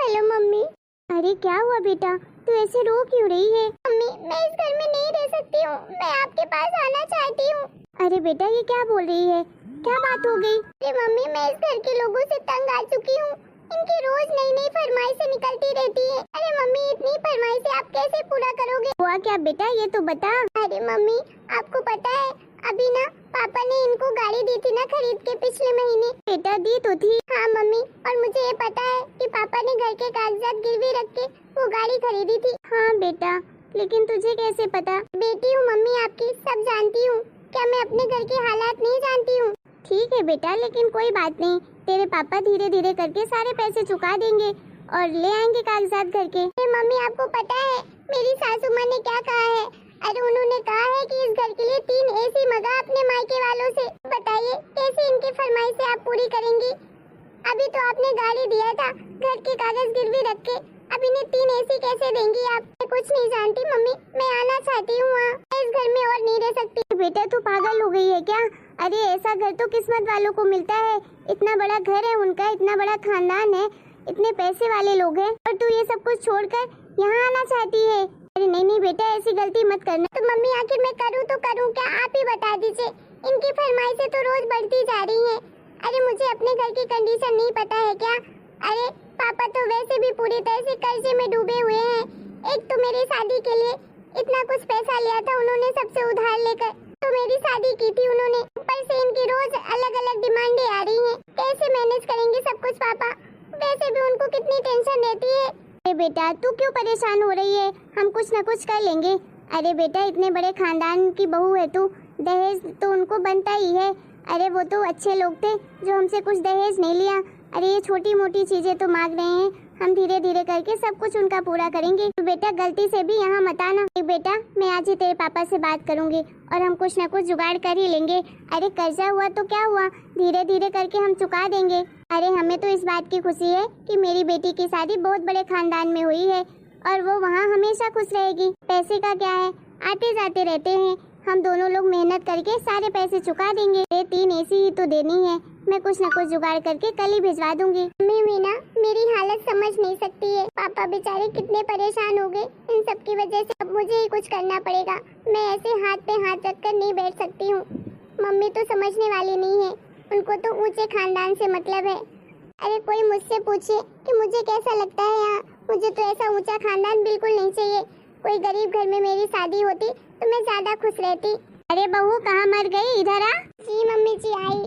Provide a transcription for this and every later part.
Hello mummy. अरे क्या हुआ बेटा, तू ऐसे रो क्यों रही है? मम्मी मैं इस घर में नहीं रह सकती हूँ, मैं आपके पास आना चाहती हूँ। अरे बेटा ये क्या बोल रही है, क्या बात हो गई? अरे मम्मी मैं इस घर के लोगों से तंग आ चुकी हूँ, इनकी रोज नई नई फरमाइशें निकलती रहती है। अरे मम्मी इतनी फरमाइशें आप कैसे पूरा करोगे? हुआ क्या बेटा ये तो बता। अरे मम्मी आपको पता है अभी ना पापा ने इनको गाड़ी दी थी ना खरीद के पिछले महीने। बेटा दी तो थी। हाँ मम्मी, और मुझे ये पता है कि पापा ने घर के कागजात गिरवी रख के वो गाड़ी खरीदी थी। हाँ बेटा, लेकिन तुझे कैसे पता? बेटी हूँ मम्मी आपकी, सब जानती हूँ। क्या मैं अपने घर के हालात नहीं जानती हूँ? ठीक है बेटा, लेकिन कोई बात नहीं, तेरे पापा धीरे धीरे करके सारे पैसे चुका देंगे और ले आएंगे कागजात घर के। मम्मी आपको पता है मेरी सासू माँ ने क्या कहा है? अरे उन्होंने कहा है कि इस घर के लिए 3 एसी मंगा अपने मायके वालों से। बताइए कैसे इनकी फरमाइशें आप पूरी करेंगी? अभी तो आपने गाड़ी दिया था घर के कागज गिरवी रख के, अब इन्हें 3 एसी कैसे देंगी आप? मैं कुछ नहीं जानती मम्मी, मैं आना चाहती हूँ वहाँ, इस घर में और नहीं रह सकती। बेटा तू पागल हो गई है क्या? अरे ऐसा घर तो किस्मत वालों को मिलता है, इतना बड़ा घर है उनका, इतना बड़ा खानदान है, इतने पैसे वाले लोग हैं, और तू ये सब कुछ छोड़कर यहाँ आना चाहती है? अरे नहीं नहीं बेटा, ऐसी गलती मत करना। तो मम्मी आखिर मैं करूँ तो करूँ क्या, आप ही बता दीजिए। इनकी फरमाइशें तो रोज बढ़ती जा रही हैं। अरे मुझे अपने घर की कंडीशन नहीं पता है क्या? अरे पापा तो वैसे भी पूरी तरह से कर्जे में डूबे हुए हैं। एक तो मेरी शादी के लिए इतना कुछ पैसा लिया था उन्होंने सबसे उधार लेकर, तो मेरी शादी की थी उन्होंने, ऊपर से इनकी रोज अलग अलग डिमांडें आ रही हैं। कैसे मैनेज करेंगे सब कुछ पापा? वैसे भी उनको कितनी टेंशन रहती है। अरे बेटा तू क्यों परेशान हो रही है, हम कुछ न कुछ कर लेंगे। अरे बेटा इतने बड़े खानदान की बहू है तू, दहेज तो उनको बनता ही है। अरे वो तो अच्छे लोग थे जो हमसे कुछ दहेज नहीं लिया। अरे ये छोटी मोटी चीजें तो मांग रहे हैं, हम धीरे धीरे करके सब कुछ उनका पूरा करेंगे। तो बेटा गलती से भी यहाँ मत आना। बेटा मैं आज ही तेरे पापा से बात करूंगी और हम कुछ न कुछ जुगाड़ कर ही लेंगे। अरे कर्जा हुआ तो क्या हुआ, धीरे धीरे करके हम चुका देंगे। अरे हमें तो इस बात की खुशी है कि मेरी बेटी की शादी बहुत बड़े खानदान में हुई है और वो वहाँ हमेशा खुश रहेगी। पैसे का क्या है, आते जाते रहते हैं, हम दोनों लोग मेहनत करके सारे पैसे चुका देंगे। ये 3 एसी ही तो देनी है, मैं कुछ न कुछ जुगाड़ करके कल ही भिजवा दूंगी। मम्मी मीना मेरी हालत समझ नहीं सकती है, पापा बेचारे कितने परेशान हो गए इन सब की वजह से। अब मुझे ही कुछ करना पड़ेगा, मैं ऐसे हाथ पे हाथ रखकर नहीं बैठ सकती हूँ। मम्मी तो समझने वाली नहीं है, उनको तो ऊंचे खानदान से मतलब है। अरे कोई मुझसे पूछे कि मुझे कैसा लगता है यहाँ, मुझे तो ऐसा ऊंचा खानदान बिल्कुल नहीं चाहिए। कोई गरीब घर में मेरी शादी होती तो मैं ज्यादा खुश रहती। अरे बहू कहाँ मर गई, इधर आ। जी मम्मी जी आई।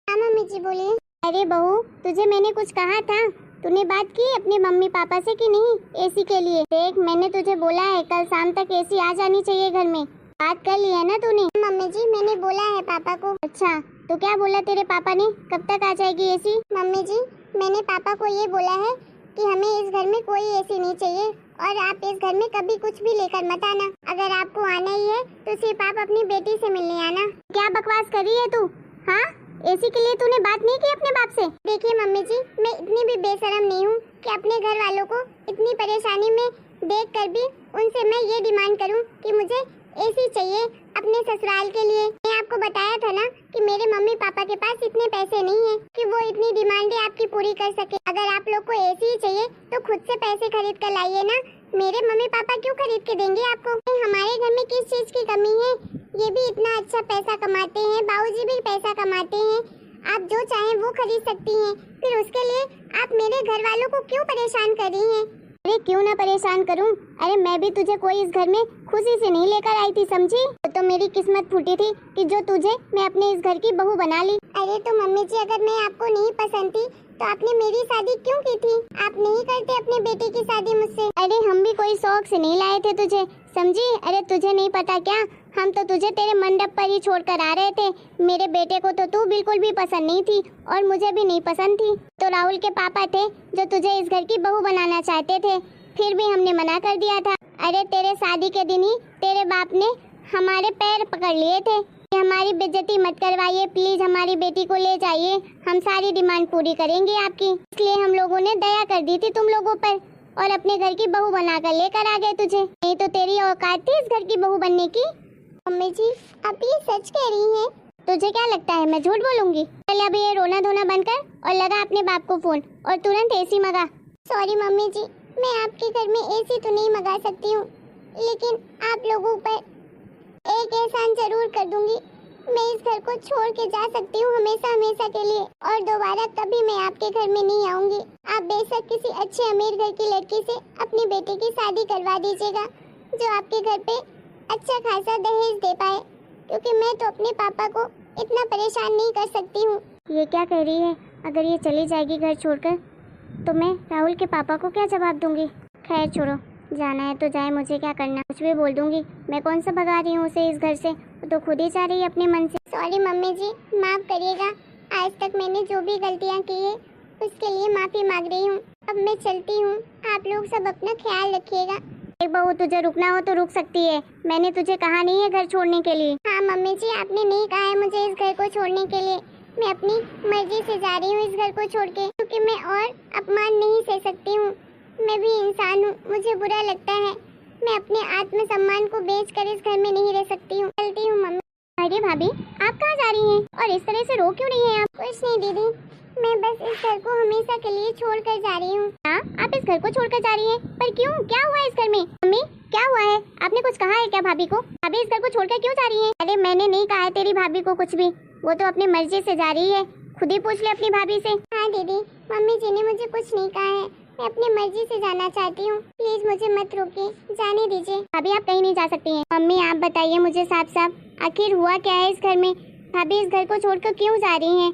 हाँ मम्मी जी बोलिए। अरे बहू तुझे मैंने कुछ कहा था, तूने बात की अपने मम्मी पापा से कि नहीं एसी के लिए? देख मैंने तुझे बोला है कल शाम तक एसी आ जानी चाहिए घर में, बात कर लिया ना तूने? मम्मी जी मैंने बोला है पापा को। अच्छा तो क्या बोला तेरे पापा ने, कब तक आ जाएगी एसी? मम्मी जी मैंने पापा को ये बोला है कि हमें इस घर में कोई एसी नहीं चाहिए और आप इस घर में कभी कुछ भी लेकर मत आना। अगर आपको आना ही है तो सिर्फ आप अपनी बेटी से मिलने आना। क्या बकवास कर रही है तू? हाँ एसी के लिए तूने बात नहीं की अपने बाप से? देखिए मम्मी जी मैं इतनी भी बेशरम नहीं हूँ कि अपने घर वालों को इतनी परेशानी में देख कर भी उनसे मैं ये डिमांड करूँ कि मुझे एसी चाहिए अपने ससुराल के लिए। मैं आपको बताया था ना कि मेरे मम्मी पापा के पास इतने पैसे नहीं हैं कि वो इतनी डिमांडें आपकी पूरी कर सके। अगर आप लोग को एसी ही चाहिए तो खुद से पैसे खरीद कर लाइए ना, मेरे मम्मी पापा क्यों खरीद के देंगे आपको? हमारे घर में किस चीज की कमी है? ये भी इतना अच्छा पैसा कमाते हैं, बाबूजी भी पैसा कमाते हैं, आप जो चाहें वो खरीद सकती हैं, फिर उसके लिए आप मेरे घर वालों को क्यों परेशान कर रही हैं? अरे क्यों ना परेशान करूं, अरे मैं भी तुझे कोई इस घर में खुशी से नहीं लेकर आई थी समझी? तो मेरी किस्मत फूटी थी कि जो तुझे मैं अपने इस घर की बहू बना ली। अरे तो मम्मी जी अगर मैं आपको नहीं पसंद थी तो आपने मेरी शादी क्यों की थी? आप नहीं करते अपने बेटे की शादी मुझसे? अरे हम भी कोई शौक से नहीं लाए थे तुझे समझी? अरे तुझे नहीं पता क्या, हम तो तुझे तेरे मंडप पर ही छोड़ कर आ रहे थे। मेरे बेटे को तो तू बिल्कुल भी पसंद नहीं थी और मुझे भी नहीं पसंद थी। तो राहुल के पापा थे जो तुझे इस घर की बहू बनाना चाहते थे, फिर भी हमने मना कर दिया था। अरे तेरे शादी के दिन ही तेरे बाप ने हमारे पैर पकड़ लिए थे, हमारी बेइज्जती मत करवाइए प्लीज, हमारी बेटी को ले जाइए, हम सारी डिमांड पूरी करेंगे आपकी। इसलिए हम लोगों ने दया कर दी थी तुम लोगों पर और अपने घर की बहू बनाकर लेकर आ गए तुझे। नहीं तो तेरी औकात थी इस घर की बहू बनने की? मम्मी जी आप ये सच कह रही हैं? तुझे क्या लगता है मैं झूठ बोलूंगी? चल अभी ये रोना धोना बंद कर और लगा अपने बाप को फोन और तुरंत एसी मंगा। सॉरी मम्मी जी, मैं आपके घर में एसी तो नहीं मंगा सकती हूँ, लेकिन आप लोगों पर एक एहसान जरूर कर दूंगी। मैं इस घर को छोड़ के जा सकती हूँ हमेशा हमेशा के लिए, और दोबारा कभी मैं आपके घर में नहीं आऊंगी। आप बेशक किसी अच्छे अमीर घर की लड़की से अपनी बेटी की शादी करवा दीजिएगा, जो आपके घर पे अच्छा खासा दहेज दे पाए, क्योंकि मैं तो अपने पापा को इतना परेशान नहीं कर सकती हूँ। ये क्या कह रही है? अगर ये चली जाएगी घर छोड़कर तो मैं राहुल के पापा को क्या जवाब दूंगी? खैर छोड़ो, जाना है तो जाए, मुझे क्या करना। कुछ भी बोल दूंगी, मैं कौन सा भगा रही हूँ उसे इस घर से, वो तो खुद ही जा रही है अपने मन से। सॉरी मम्मी जी, माफ करिएगा। आज तक मैंने जो भी गलतियाँ की है उसके लिए माफी मांग रही हूँ। अब मैं चलती हूँ, आप लोग सब अपना ख्याल रखिएगा। एक बहू, तुझे रुकना हो तो रुक सकती है, मैंने तुझे कहा नहीं है घर छोड़ने के लिए। हाँ मम्मी जी, आपने नहीं कहा है मुझे इस घर को छोड़ने के लिए। मैं अपनी मर्जी से जा रही हूँ इस घर को छोड़ के, क्योंकि मैं और अपमान नहीं सह सकती हूँ। मैं भी इंसान हूँ, मुझे बुरा लगता है। मैं अपने आत्मसम्मान को बेचकर इस घर में नहीं रह सकती हूँ। चलती हूँ मम्मी। अरे भाभी, आप कहाँ जा रही हैं? और इस तरह से रो क्यों रही हैं आप? कुछ नहीं दीदी, मैं बस इस घर को हमेशा के लिए छोड़कर जा रही हूँ। हाँ, आप इस घर को छोड़कर जा रही हैं? पर क्यों? क्या हुआ इस घर में? मम्मी, क्या हुआ है? आपने कुछ कहा है क्या भाभी को? भाभी इस घर को छोड़कर क्यों जा रही है? अरे मैंने नहीं कहा है तेरी भाभी को कुछ भी, वो तो अपनी मर्जी से जा रही है। खुद ही पूछ ले अपनी भाभी से। हाँ दीदी, मम्मी जी ने मुझे कुछ नहीं कहा है, मैं अपनी मर्जी से जाना चाहती हूँ। प्लीज मुझे मत रोकिए, जाने दीजिए। भाभी आप कहीं नहीं जा सकती हैं। मम्मी आप बताइए मुझे साफ साफ, आखिर हुआ क्या है इस घर में? भाभी इस घर को छोड़कर क्यों जा रही हैं?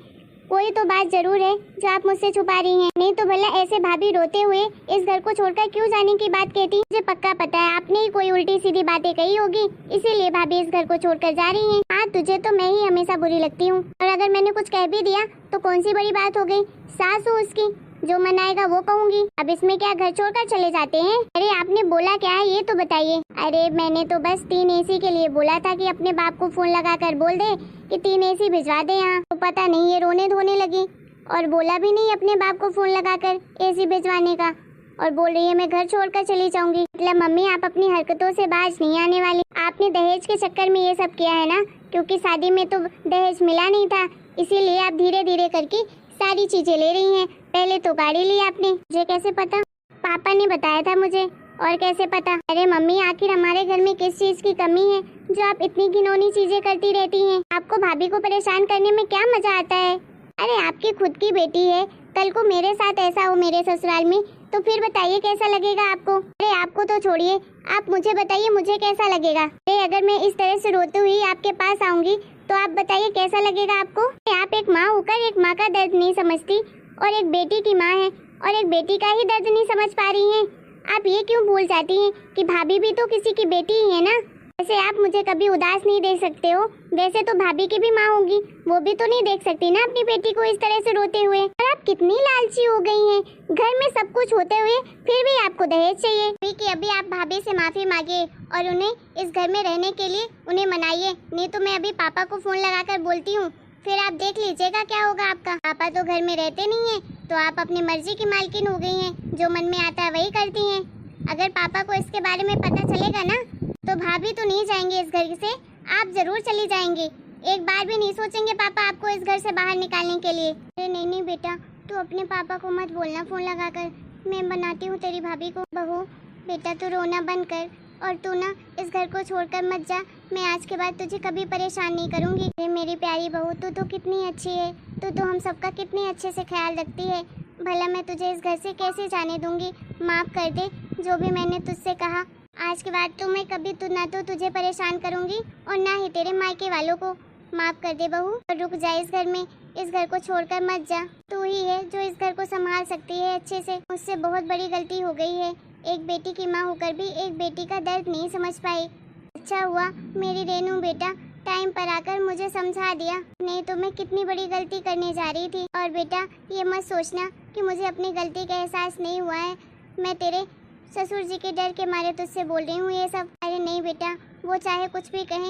कोई तो बात जरूर है जो आप मुझसे छुपा रही हैं। नहीं तो भला ऐसे भाभी रोते हुए इस घर को छोड़कर क्यों जाने की बात कहती? मुझे पक्का पता है आपने ही कोई उल्टी सीधी बातें कही होगी, इसीलिए भाभी इस घर को छोड़कर जा रही हैं। हाँ, तुझे तो मैं ही हमेशा बुरी लगती हूँ, और अगर मैंने कुछ कह भी दिया तो कौन सी बड़ी बात हो गई? सास हूँ उसकी, जो मन आएगा वो कहूँगी। अब इसमें क्या, घर छोड़कर चले जाते हैं? अरे आपने बोला क्या है ये तो बताइए। अरे मैंने तो बस 3 एसी के लिए बोला था कि अपने बाप को फोन लगाकर बोल दे कि 3 एसी भिजवा दे यहाँ। तो पता नहीं ये रोने धोने लगी, और बोला भी नहीं अपने बाप को फोन लगाकर एसी भिजवाने का, और बोल रही है मैं घर छोड़कर चली जाऊंगी। मतलब मम्मी आप अपनी हरकतों से बाज नहीं आने वाली। आपने दहेज के चक्कर में ये सब किया है ना, क्योंकि शादी में तो दहेज मिला नहीं था, इसीलिए आप धीरे धीरे करके सारी चीजें ले रही हैं। पहले तो गाड़ी ली आपने, मुझे कैसे पता? पापा ने बताया था मुझे, और कैसे पता? अरे मम्मी आखिर हमारे घर में किस चीज की कमी है जो आप इतनी घिनौनी चीजें करती रहती हैं? आपको भाभी को परेशान करने में क्या मजा आता है? अरे आपकी खुद की बेटी है, कल को मेरे साथ ऐसा हो मेरे ससुराल में तो फिर बताइए कैसा लगेगा आपको? अरे आपको तो छोड़िए, आप मुझे बताइए मुझे कैसा लगेगा? अरे अगर मैं इस तरह से रोती हुई आपके पास आऊंगी तो आप बताइए कैसा लगेगा आपको? आप एक माँ होकर एक माँ का दर्द नहीं समझती, और एक बेटी की माँ है और एक बेटी का ही दर्द नहीं समझ पा रही हैं। आप ये क्यों भूल जाती हैं कि भाभी भी तो किसी की बेटी ही है ना? वैसे आप मुझे कभी उदास नहीं देख सकते हो, वैसे तो भाभी की भी माँ होगी, वो भी तो नहीं देख सकती ना अपनी बेटी को इस तरह से रोते हुए। और आप कितनी लालची हो गई हैं, घर में सब कुछ होते हुए फिर भी आपको दहेज चाहिए। कि अभी आप भाभी से माफी मांगिए और उन्हें इस घर में रहने के लिए उन्हें मनाइए, नहीं तो मैं अभी पापा को फोन लगाकर बोलती हूँ, फिर आप देख लीजिएगा क्या होगा आपका। पापा तो घर में रहते नहीं है, तो आप अपनी मर्जी की मालकिन हो गई हैं, जो मन में आता है वही करती हैं। अगर पापा को इसके बारे में पता चलेगा ना तो भाभी तो नहीं जाएंगे इस घर से, आप जरूर चली जाएंगी। एक बार भी नहीं सोचेंगे पापा आपको इस घर से बाहर निकालने के लिए। अरे नहीं नहीं बेटा, तू अपने पापा को मत बोलना फोन लगाकर, मैं बनाती हूँ तेरी भाभी को। बहू बेटा तू रोना बंद कर, और तू ना इस घर को छोड़कर मत जा, मैं आज के बाद तुझे कभी परेशान नहीं करूँगी। अरे मेरी प्यारी बहू, तू तो कितनी अच्छी है, तू तो हम सबका कितने अच्छे से ख्याल रखती है, भला मैं तुझे इस घर से कैसे जाने दूंगी? माफ़ कर दे जो भी मैंने तुझसे कहा। आज के बाद तो मैं कभी ना तो तुझे परेशान करूंगी और ना ही तेरे मायके वालों को। माफ़ कर दे बहू, और रुक जा इस घर में, इस घर को छोड़कर मत जा। तू ही है जो इस घर को संभाल सकती है अच्छे से। मुझसे बहुत बड़ी गलती हो गई है, एक बेटी की माँ होकर भी एक बेटी का दर्द नहीं समझ पाई। अच्छा हुआ मेरी रेनू बेटा टाइम पर आकर मुझे समझा दिया, नहीं तो मैं कितनी बड़ी गलती करने जा रही थी। और बेटा ये मत सोचना कि मुझे अपनी गलती का एहसास नहीं हुआ है, मैं तेरे ससुर जी के डर के मारे तुझसे बोल रही हूँ ये सब। अरे नहीं बेटा, वो चाहे कुछ भी कहें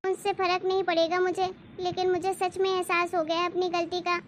उनसे फ़र्क नहीं पड़ेगा मुझे, लेकिन मुझे सच में एहसास हो गया है अपनी गलती का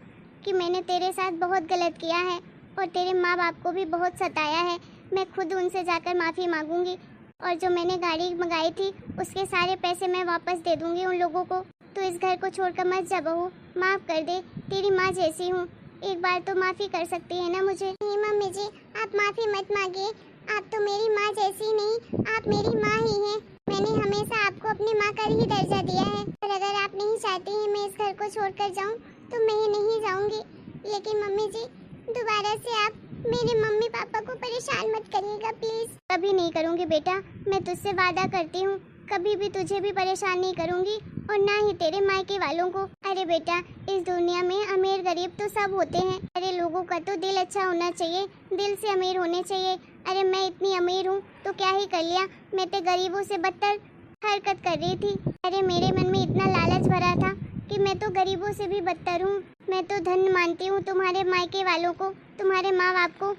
कि मैंने तेरे साथ बहुत गलत किया है और तेरे माँ बाप को भी बहुत सताया है। मैं खुद उनसे जाकर माफ़ी मांगूंगी, और जो मैंने गाड़ी मंगाई थी उसके सारे पैसे मैं वापस दे दूंगी उन लोगों को। तो इस घर को छोड़कर मत जा बहू, माफ़ कर दे, तेरी माँ जैसी हूँ, एक बार तो माफ़ी कर सकती है ना मुझे? नहीं मम्मी जी, आप आप माफी मत मांगिए। आप तो मेरी माँ जैसी नहीं, आप मेरी माँ ही हैं। मैंने हमेशा आपको अपनी माँ का ही दर्जा दिया है। और अगर आप नहीं चाहती हैं मैं इस घर को छोड़कर जाऊँ तो मैं नहीं जाऊँगी। लेकिन मम्मी जी, दोबारा से आप मेरे मम्मी पापा को परेशान मत करिएगा प्लीज। कभी नहीं करूँगी बेटा, मैं तुझसे वादा करती हूँ, कभी भी तुझे भी परेशान नहीं करूँगी और ना ही तेरे मायके वालों को। अरे बेटा, इस दुनिया में अमीर गरीब तो सब होते हैं। अरे लोगों का तो दिल अच्छा होना चाहिए, दिल से अमीर होने चाहिए। अरे मैं इतनी अमीर हूँ तो क्या ही कर लिया, मैं तो गरीबों से बदतर हरकत कर रही थी। अरे मेरे मन में इतना लालच भरा था कि मैं तो गरीबों से भी बदतर हूँ। मैं तो धन मानती हूँ तुम्हारे मायके वालों को, तुम्हारे माँ बाप को।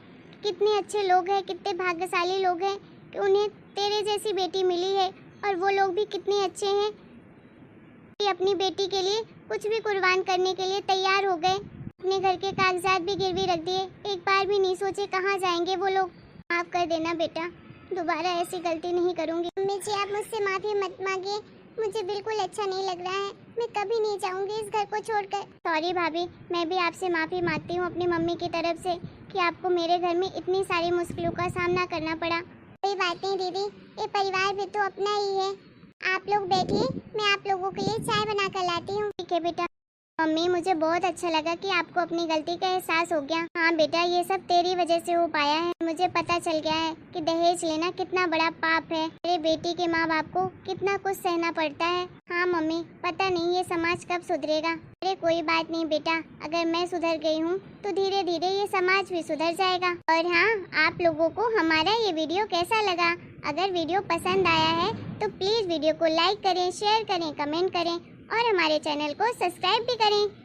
कितने अच्छे लोग हैं, कितने भाग्यशाली लोग हैं कि उन्हें तेरे जैसी बेटी मिली है। और वो लोग भी कितने अच्छे हैं कि अपनी बेटी के लिए कुछ भी कुर्बान करने के लिए तैयार हो गए। अपने घर के कागजात भी गिरवी रख दिए, एक बार भी नहीं सोचे कहाँ जाएंगे वो लोग। माफ कर देना बेटा, दोबारा ऐसी गलती नहीं करूँगी। मम्मी जी, आप मुझसे माफ़ी मत मांगिए, मुझे बिल्कुल अच्छा नहीं लग रहा है। मैं कभी नहीं जाऊँगी इस घर को छोड़कर। सॉरी भाभी, मैं भी आपसे माफ़ी मांगती हूँ अपनी मम्मी की तरफ से कि आपको मेरे घर में इतनी सारी मुश्किलों का सामना करना पड़ा। कोई बात नहीं दीदी, ये परिवार भी तो अपना ही है। आप लोग बैठिए, मैं आप लोगों के लिए चाय बना कर लाती हूँ। ठीक है बेटा। मम्मी, मुझे बहुत अच्छा लगा कि आपको अपनी गलती का एहसास हो गया। हाँ बेटा, ये सब तेरी वजह से हो पाया है। मुझे पता चल गया है कि दहेज लेना कितना बड़ा पाप है। मेरे बेटी के माँ बाप को कितना कुछ सहना पड़ता है। हाँ मम्मी, पता नहीं ये समाज कब सुधरेगा। अरे कोई बात नहीं बेटा, अगर मैं सुधर गई हूँ तो धीरे धीरे ये समाज भी सुधर जाएगा। और हाँ, आप लोगों को हमारा ये वीडियो कैसा लगा? अगर वीडियो पसंद आया है तो प्लीज वीडियो को लाइक करें, शेयर करें, कमेंट करें और हमारे चैनल को सब्सक्राइब भी करें।